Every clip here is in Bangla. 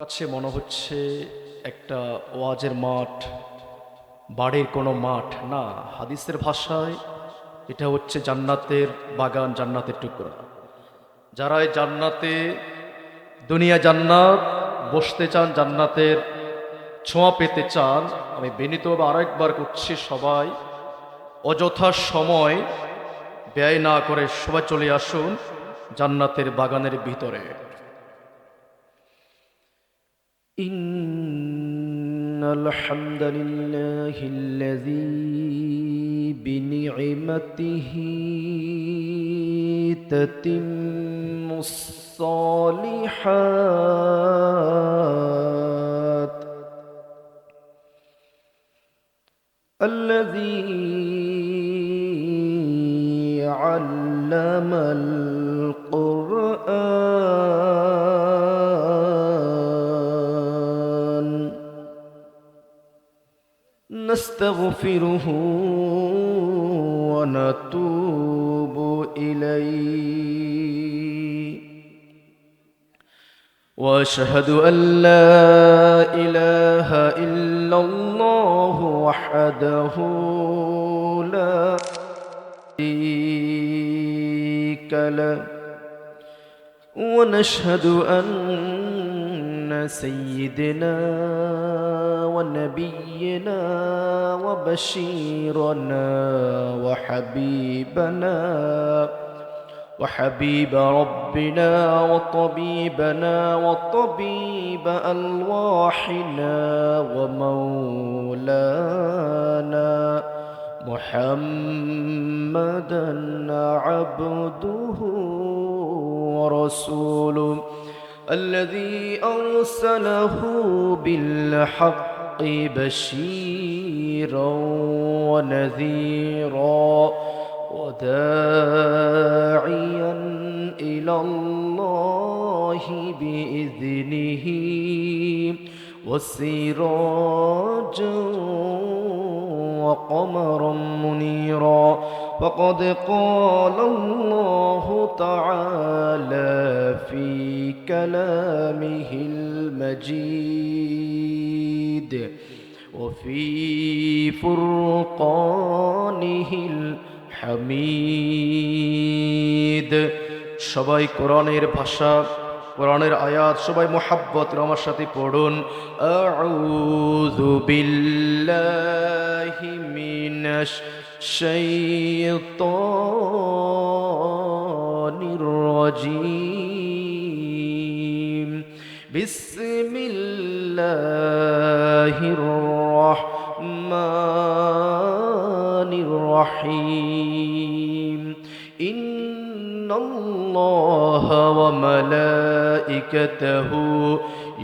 কাছে মনে হচ্ছে একটা ওয়াজের মাঠ, বাড়ির কোনো মাঠ না। হাদিসের ভাষায় এটা হচ্ছে জান্নাতের বাগান, জান্নাতের টুকরা। যারা এই জান্নাতে, দুনিয়া জান্নাত, বসতে চান, জান্নাতের ছোঁয়া পেতে চান, আমি বিনীতভাবে আরেকবার করছি, সবাই অযথা সময় ব্যয় না করে সবাই চলে আসুন জান্নাতের বাগানের ভিতরে। إن الحمد لله الذي بنعمته تتم الصالحات الذي علم القرآن نستغفره ونتوب إليه وأشهد أن لا إله إلا الله وحده لا شريك له ونشهد أن سيدنا ونبينا وبشيرنا وحبيب ربنا وطبيبنا وطبيب أرواحنا ومولانا محمدا عبده ورسوله الذي أرسله بالحق بشيرا ونذيرا وداعيا إلى الله بإذنه وسراجا وقمرا منيرا فقد قال الله تعالى في كلامه المجيد وفي فرقانه الحميد সবাই কোরআনের ভাষা, কোরআনের আয়াত সবাই মোহাব্বত আমার সাথে পড়ুন। আউযু বিল্লাহি মিনাশ শাইতানির রাজীম বিসমিল্লাহির রাহমানির রাহিম ইন্নাল্লাহা ওয়া মালাইকাতাহু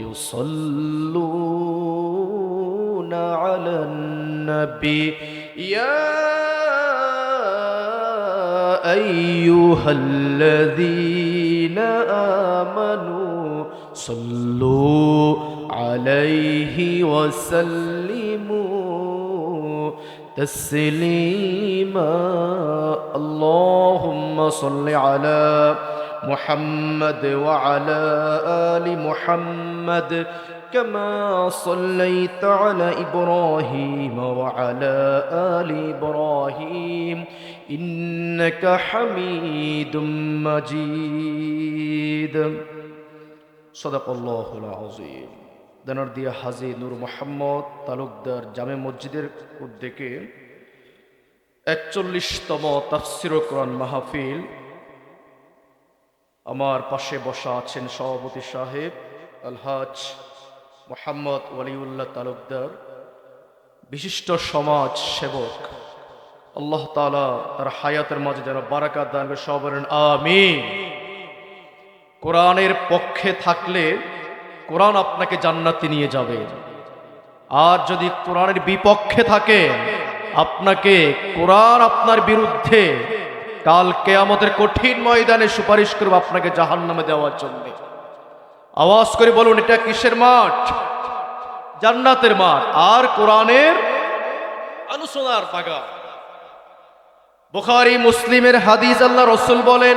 ইউসাল্লুনা আলান নবী ইয়া আইয়ুহাল্লাযীনা আমানু সাল্লু আলাইহি ওয়া সাল্লিমু تسليما اللهم صل على محمد وعلى آل محمد كما صليت على إبراهيم وعلى آل إبراهيم إنك حميد مجيد صدق الله العظيم। দানারদিয়া হাজী নূর মোহাম্মদ তালুকদার জামে মসজিদের উদ্যোগে ৪১তম তাফসীর কোরআন মাহফিল। আমার পাশে বসা আছেন সভাপতি সাহেব আলহাজ মোহাম্মদ ওয়ালিউল্লাহ তালুকদার, বিশিষ্ট সমাজ সেবক। আল্লাহ তাআলা তার হায়াতের মাঝে যেন বারাকাত দান করে, সবাই বলেন আমিন। কোরআনের পক্ষে থাকলে কোরআন আপনাকে জান্নাতে নিয়ে যাবে, আর যদি কোরআনের বিপক্ষে থাকে আপনাকে কোরআন আপনার বিরুদ্ধে কাল কিয়ামতের কঠিন ময়দানে সুপারিশ করবে আপনাকে জাহান্নামে দেওয়ার জন্য। আওয়াজ করে বলুন, এটা কিসের মাঠ? জান্নাতের মাঠ আর কোরআনের আলোচনার বাগান। বুখারী মুসলিমের হাদিস, আল্লাহ রাসূল বলেন,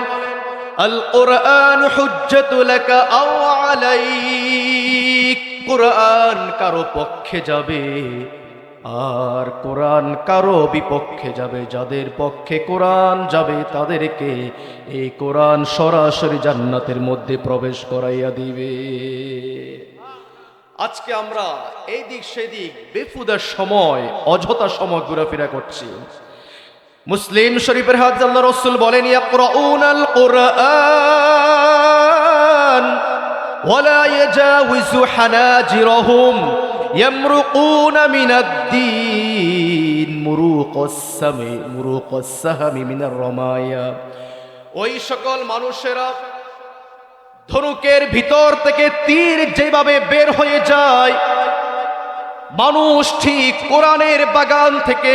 আল কোরআন হুজ্জাতু লাকা আও আলাইক, কোরআন কারো পক্ষে যাবে আর কোরআন কারো বিপক্ষে যাবে। যাদের পক্ষে কোরআন যাবে তাদেরকে এই কোরআন সরাসরি জান্নাতের মধ্যে প্রবেশ করাইয়া দিবে। আজকে আমরা এই দিক সেদিক বেফুদার সময়, অযথা সময় ঘোরাফেরা করছি। মুসলিম শরীফের হাদিস আল্লাহ রাসূল বলেন, ইয়াকরাউনাল কুরআন ওয়ালা ইয়াজাউযু হানাজিরহুম ইয়ামরুকুনা মিনাদ-দীন মুরুকাস সাহামি মিনার রামায়া। ওই সকল মানুষেরা ধনুকের ভিতর থেকে তীর যেভাবে বের হয়ে যায়, মানুষ ঠিক কোরআনের বাগান থেকে,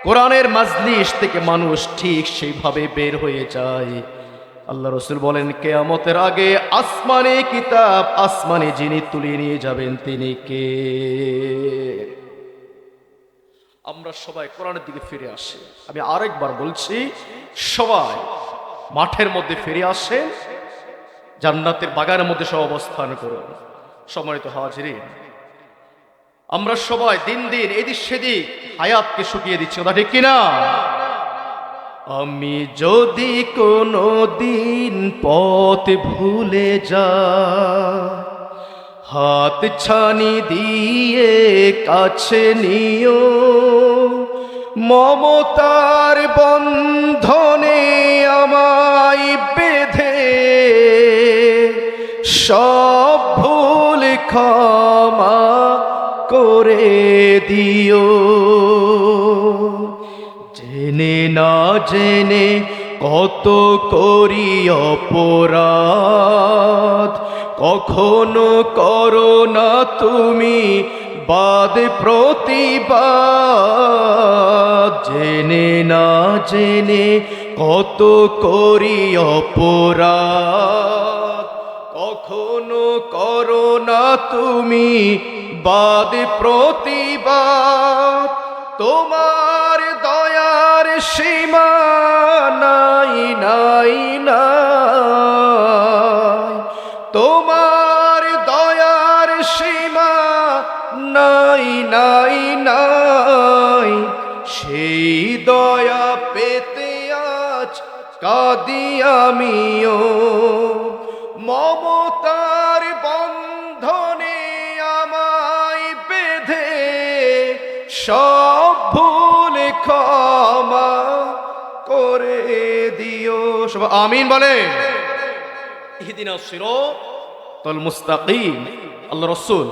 কোরআনের মাজলিস থেকে মানুষ ঠিক সেইভাবে বের হয়ে যায়। আল্লাহ রাসূল বলেন, কিয়ামতের আগে আসমানে কিতাব, আসমানে যিনি তুলে নিয়ে যাবেন তিনি কে? আমরা সবাই কোরআনের দিকে ফিরে আসি। আমি আরেকবার বলছি, সবাই মাঠের মধ্যে ফিরে আসেন, জান্নাতের বাগানের মধ্যে সব অবস্থান করুন। সম্মানিত হাজিরিন, আমরা সবাই দিন দিন এদিক সেদিক হায়াতকে শুকিয়ে দিচ্ছি, কথা ঠিক কিনা? আমি যদি কোনো দিন পথ ভুলে যাই, হাত ছানি দিয়ে কাছে নিও, মমতার বন্ধনে আমায় বেঁধে সব ভুল ক্ষমা করে দিও। জেনে না জেনে কত করি অপরাধ, কখনো করো না তুমি বাদ প্রতিবাদ। জেনে না জেনে কত করি অপরাধ, কখনো করো না তুমি বাদ প্রতিবাদ। তোমার দয়ার সীমা নাই নাই নাই, তোমার দয়ার সীমা নাই নাই নাই। সেই দয়া পেতে আজ কাঁদি আমিও, মমতার বন্ধনে আমায় বেঁধে সব ভুল ক্ষমা করে দিও। সব আমিন বলে। ইহদিনাস সিরাতাল মুস্তাকিম। আল্লাহ রাসূল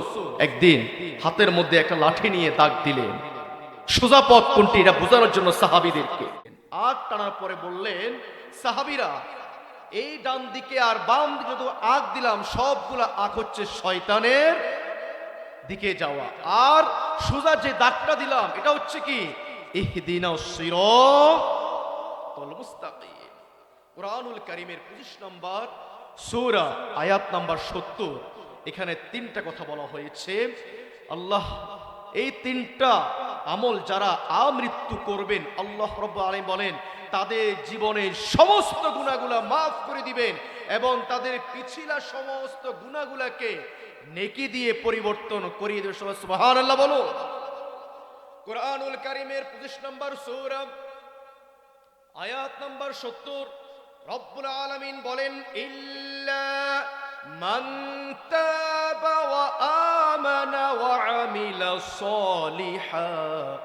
একদিন হাতের মধ্যে একটা লাঠি নিয়ে দাগ দিলেন। সোজা পথ কোনটি এটা বোঝানোর জন্য সাহাবীদেরকে আগ টানার পরে বললেন, সাহাবীরা, এই ডান দিকে আর বাম দিকে যত আগ দিলাম সবগুলা আগ হচ্ছে শয়তানের দিকে যাওয়া, আর সোজা যে দাগটা দিলাম এটা হচ্ছে কি? ইহদিনাস সিরাতাল মুস্তাকিম। কুরআনুল কারীমের 25 নম্বর সূরা আয়াত নাম্বার 70, এখানে তিনটা কথা বলা হয়েছে। আল্লাহ এই তিনটা আমল যারা আমৃত্যু করবেন, আল্লাহ রাব্বুল আলামিন বলেন তাদের জীবনের সমস্ত গুনাহগুলা মাফ করে দিবেন এবং তাদের পিছিলা সমস্ত গুনাহগুলাকে নেকি দিয়ে পরিবর্তন করিয়ে দেবেন। সুবহানাল্লাহ বলো। কুরআনুল কারীমের 25 নম্বর সূরা আয়াত নাম্বার 70, রব্বুল আলামিন বলেন, ইল্লা মান তাবা ওয়া আমানা ওয়া আমিলা সলিহান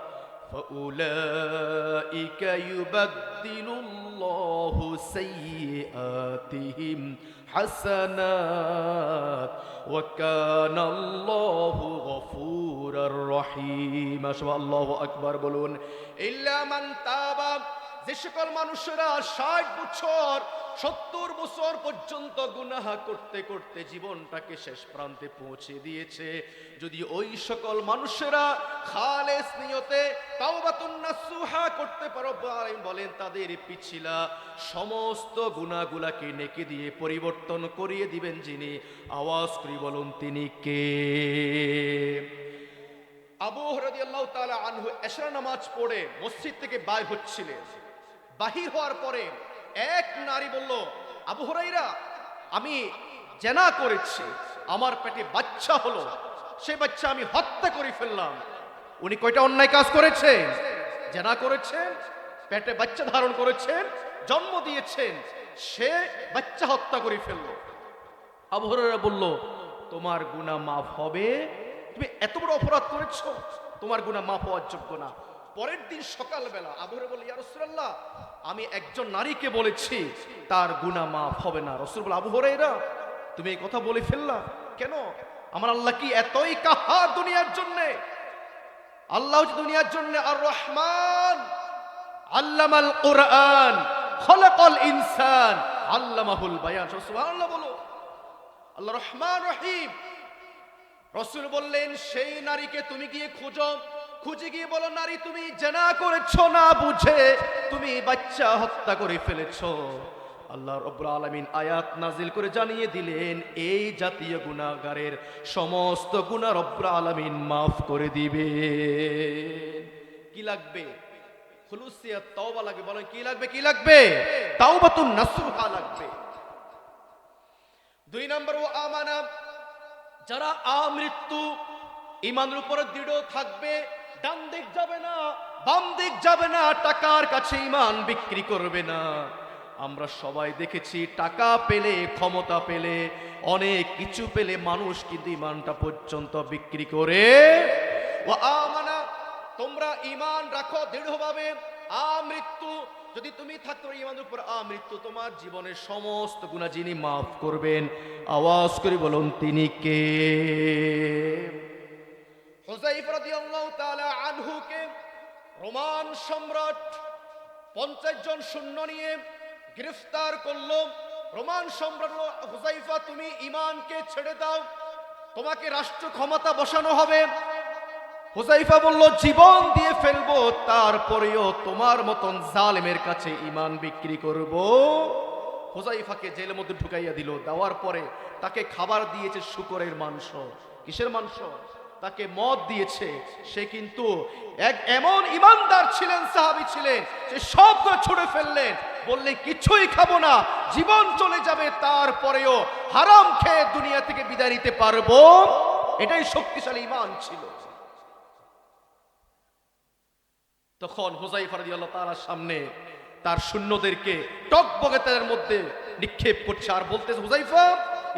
ফাউলাইকা ইউবাদদিলুল্লাহু সাইয়্যাতিহিম হাসানাত ওয়া কানাল্লাহু গফুরার রহিম। আল্লাহু আকবার বলুন। ইল্লা মান তাবা, যে সকল মানুষেরা 60 বছর 70 বছর পর্যন্ত গুনাহ করতে করতে জীবনটাকে শেষ প্রান্তে পৌঁছে দিয়েছে, যদি ওই সকল মানুষেরা খালেস নিয়তে তাওবাতুন নাসুহা করতে পারো, বলেন তাদের পিছিলা সমস্ত গুনাহগুলাকে নেকি দিয়ে পরিবর্তন করিয়ে দিবেন যিনি। আওয়াজ করে বলুন তিনি কে? আবু হুরায়রা রাদিয়াল্লাহু তাআলা আনহু এশার নামাজ পড়ে মসজিদ থেকে বাইর হচ্ছিলেন। বাহির হওয়ার পরে এক নারী বলল, আবু হুরায়রা, আমি জেনা করেছি। আমার পেটে বাচ্চা হলো, সেই বাচ্চা আমি হত্যা করে ফেললাম। উনি কয়টা অন্যায় কাজ করেছেন? জেনা করেছেন, পেটে বাচ্চা ধারণ করেছেন, জন্ম দিয়েছেন, সে বাচ্চা হত্যা করে ফেললো। আবু হুরায়রা বলল, তোমার গুনাহ মাফ হবে? তুমি এত বড় অপরাধ করেছো, তোমার গুনাহ মাফ হওয়ার যোগ্য না। পরের দিন সকালবেলা আবু হুরায়রা বলল, ইয়া রাসূলুল্লাহ, আমি একজন নারীকে বলেছি তার গুনাহ মাফ হবে না। রাসূল বলল, আবু হুরায়রা, তুমি এই কথা বলে ফেললা কেন? আমার আল্লাহ কি এতই কাহার দুনিয়ার জন্য? আল্লাহ হচ্ছে দুনিয়ার জন্য আর রহমান, আল্লামাল কুরআন, খলাকাল ইনসান, আল্লামাহুল বায়ান। সুবহানাল্লাহ বলো। আল্লাহ রহমান রহিম। রাসূল বললেন, সেই নারীকে তুমি গিয়ে খোঁজো, খুঁজে গিয়ে বলো, নারী তুমি জেনা করেছো না বুঝে তুমি বাচ্চা হত্যা করে ফেলেছো। আল্লাহ রাব্বুল আলামিন আয়াত নাজিল করে জানিয়ে দিলেন, এই জাতীয় গুনাহগারের সমস্ত গুনাহ রব্বুল আলামিন মাফ করে দিবে। কি লাগবে? খুলুসিয়াত তওবা লাগবে। বলেন কি লাগবে? কি লাগবে? তাওবাতুন নাসুহা লাগবে। 2 নম্বর, ও আমানা, যারা আমৃত্যু ঈমানের উপরে দৃঢ় থাকবে, ডান দিক যাবে না, বাম দিক যাবে না, টাকার কাছে ঈমান বিক্রি করবে না। আমরা সবাই দেখেছি, টাকা পেলে, ক্ষমতা পেলে, অনেক কিছু পেলে মানুষ কিন্তু ঈমানটা পর্যন্ত বিক্রি করে। ও আমানা, তোমরা ঈমান রাখো দৃঢ়ভাবে। আমৃত্যু যদি তুমি থাকো ঈমানের উপর, আমৃত্যু তোমার জীবনের সমস্ত গুনাহ যিনি মাফ করবেন, আওয়াজ করে বলুন তিনি কে? হুযায়ফা রাদিয়াল্লাহু তাআলা আনহুকে রোমান সম্রাট 50 জন সৈন্য নিয়ে গ্রেফতার করলো। রোমান সম্রাট, হুযায়ফা তুমি ঈমানকে ছেড়ে দাও, তোমাকে রাষ্ট্র ক্ষমতা বসানো হবে। হুযায়ফা বলল, জীবন দিয়ে ফেলবো, তারপরেও তোমার মতন জালেমের কাছে ঈমান বিক্রি করব। হুযায়ফাকে জেলের মধ্যে ঢুকাইয়া দিল। দেওয়ার পরে তাকে খাবার দিয়েছে শুকরের মাংস। কিসের মাংস? তাকে মদ দিয়েছে। সে কিন্তু এক এমন ইমানদার ছিলেন, সাহাবী ছিলেন, সে সবগুলো ছুড়ে ফেললেন, বললেন কিছুই খাবো না, জীবন চলে যাবে, তারপরেও হারাম খেয়ে দুনিয়া থেকে বিদায় নিতে পারবো। এটাই শক্তিশালী ঈমান ছিল। তখন হুযায়ফা রাদিয়াল্লাহু তাআলার সামনে তার সৈন্যদেরকে টকবগে তাদের মধ্যে নিক্ষেপ করছে আর বলতেছে, হুযায়ফা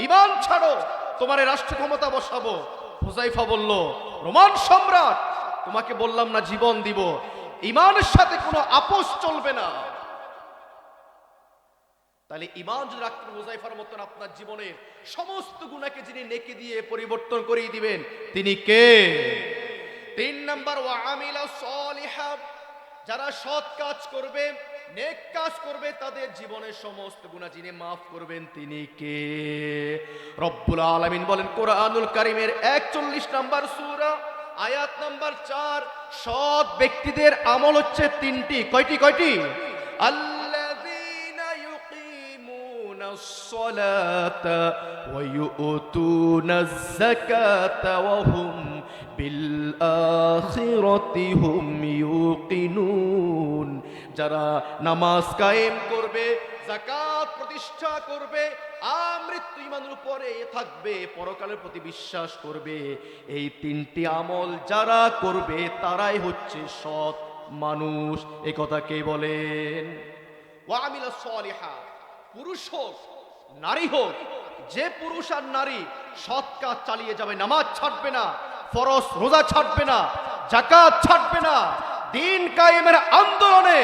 ঈমান ছাড়ো, তোমার রাষ্ট্র ক্ষমতা বসাবো। হুযায়ফা বলল, রোমান সম্রাট, তোমাকে বললাম না জীবন দিব, ঈমানের সাথে কোনো আপোষ চলবে না। তাহলে ঈমান যদি রাখতে, হুযায়ফার মতন আপনার জীবনের সমস্ত গুনাহকে যিনি নেকি দিয়ে পরিবর্তন করিয়ে দিবেন, তিনি কে? 3 নাম্বার, ওয়া আমিলা সলিহা, যারা সৎ কাজ করবে, নেক কাজ করবে, তাদের জীবনের সমস্ত গুনাহ যিনি মাফ করবেন, তিনি কে? রব্বুল আলামিন বলেন কোরআনুল কারীমের 41 নাম্বার সূরা আয়াত নাম্বার 4, সৎ ব্যক্তিদের আমল হচ্ছে 3টি। কয়টি? আল্লাযীনা ইউকিমুনাস সালাতা ওয়া ইউতুনাজ যাকাতা ওয়া হুম বিল আখিরাতি হুম ইউকিনুন। যারা নামাজ কায়েম করবে, যাকাত প্রতিষ্ঠা করবে, আমৃত্যু ঈমানের উপরে থাকবে, পরকালের প্রতি বিশ্বাস করবে, এই 3টি আমল যারা করবে তারাই হচ্ছে সৎ মানুষ। এই কথা কে বলেন? ওয়া আমিলা সলিহা, পুরুষ হোক নারী হোক, যে পুরুষ আর নারী সৎ কাজ চালিয়ে যাবে, নামাজ ছাড়বে না, ফরজ রোজা ছাড়বে না, যাকাত ছাড়বে না, দিন কায়েমের আন্দোলনে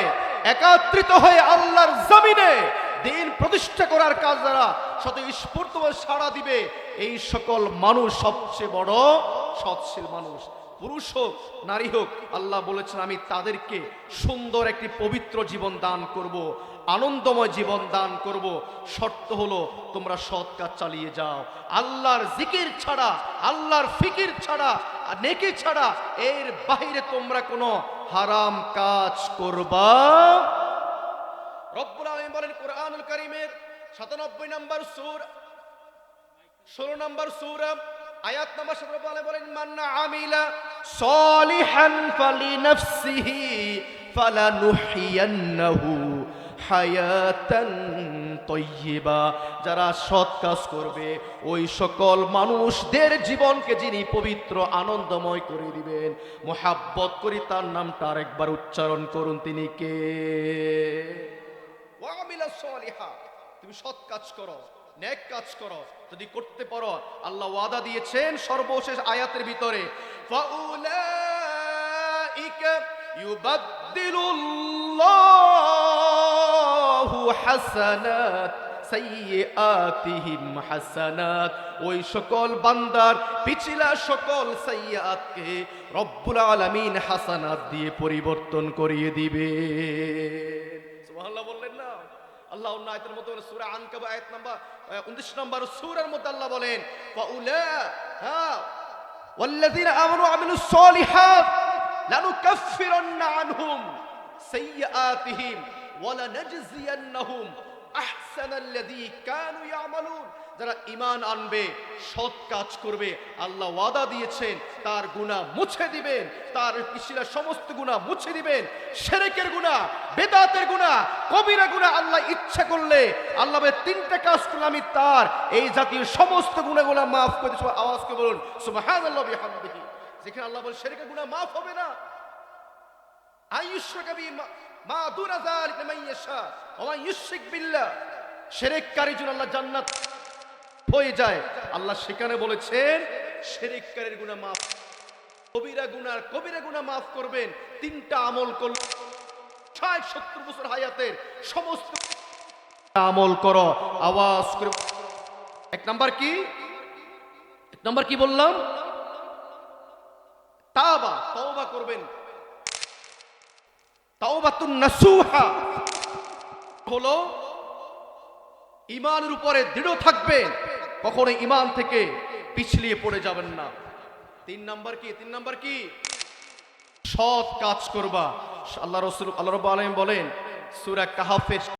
একত্রিত হয়ে আল্লাহর জমিনে দিন প্রতিষ্ঠা করার কাজ যারা স্বতঃস্ফূর্তভাবে সাড়া দিবে, এই সকল মানুষ সবচেয়ে বড় সৎশীল মানুষ। পুরুষ হোক নারী হোক, আল্লাহ বলেছেন আমি তাদেরকে সুন্দর একটি পবিত্র জীবন দান করব, আনন্দময় জীবন দান করব। শর্ত হলো তোমরা সৎ কাজ চালিয়ে যাও, আল্লাহর জিকির ছাড়া, আল্লাহর ফিকির ছাড়া, নেকি ছাড়া এর বাইরে তোমরা কোনো হারাম কাজ করবা। রব্বুল আলামিন বলেন কোরআনুল কারীমের 97 নম্বর সূরা 16 নম্বর সূরা আয়াত নম্বর 17 বলেন, মান আমিলা সলিহান ফালিনাফসিহি ফালানুহিয়ান্নাহু হায়াতান তাইয়্যিবা, যারা সৎ কাজ করবে ওই সকল মানুষদের জীবনকে যিনি পবিত্র আনন্দময় করে দিবেন। মুহাব্বত করি তার নামটা আরেকবার উচ্চারণ করুন, তিনি কে? ওয়া আমিলাস সালিহা, তুমি সৎ কাজ করো, নেক কাজ করো, যদি করতে পারো আল্লাহ ওয়াদা দিয়েছেন সর্বশেষ আয়াতের ভিতরে, ফাউলাইকা ইউবাদদিলুল্লাহু হাসানাত সাইয়্যাতিহিম হাসানাত, ওই সকল বান্দার পিছলা সকল সাইয়্যাতকে রব্বুল আলামিন হাসানাত দিয়ে পরিবর্তন করিয়ে দিবে। সুবহানাল্লাহ বললেন না? আল্লাহ অন্য আয়াতের মধ্যে সূরা আনকাবুত আয়াত নাম্বার 19 নম্বর সূরার মধ্যে আল্লাহ বলেন, ওয়াল্লাযীনা আমানু ওয়া আমিলুস সালিহাত লানুকাফফিরান্না আনহুম সাইয়্যাতিহিম ওয়া লানাজজিয়ান্নাহুম আহসানাল্লাযী কানু ইয়ামালুন, যারা ঈমান আনবে, সৎ কাজ করবে, আল্লাহ ওয়াদা দিয়েছেন তার গুনাহ মুছে দিবেন, তার পিছলা সমস্ত গুনাহ মুছে দিবেন। শিরকের গুনাহ, বিদআতের গুনাহ, কবিরা গুনাহ আল্লাহ ইচ্ছা করলে আল্লাহ তিনটা কাজ করলে আমি তার এই জাতীয় সমস্ত গুনাহগুলো মাফ করে দেব। আওয়াজকে বলুন সুবহানাল্লাহি ওয়া বিহামদিহি। যেখানে আল্লাহ বলেন শিরকের গুনাহ মাফ হবে না, আইয়ুশরাকা বি মা দুনা যালিকা মান ইয়াশা ওয়া মান ইউশরিক বিল্লাহ, শিরককারীর জন্য আল্লাহ জান্নাত হয়ে যায়। আল্লাহ সেখানে বলেছেন শিরককারীর গুনাহ মাফ, কবিরা গুনাহ মাফ করবেন। তিনটা আমল করলে 60-70 বছর হায়াতের সমস্ত আমল করো। আওয়াজ করে এক নাম্বার কি? এক নাম্বার কি বললাম? তওবা করবেন। তাওবাতুন নাসুহা হলো ঈমানের উপরে দৃঢ় থাকবেন, কখনো ঈমান থেকে পিছলিয়ে পড়ে যাবেন না। তিন নাম্বার কি? সৎ কাজ করবা। আল্লাহ রাব্বুল আলামিন বলেন সূরা কাহফের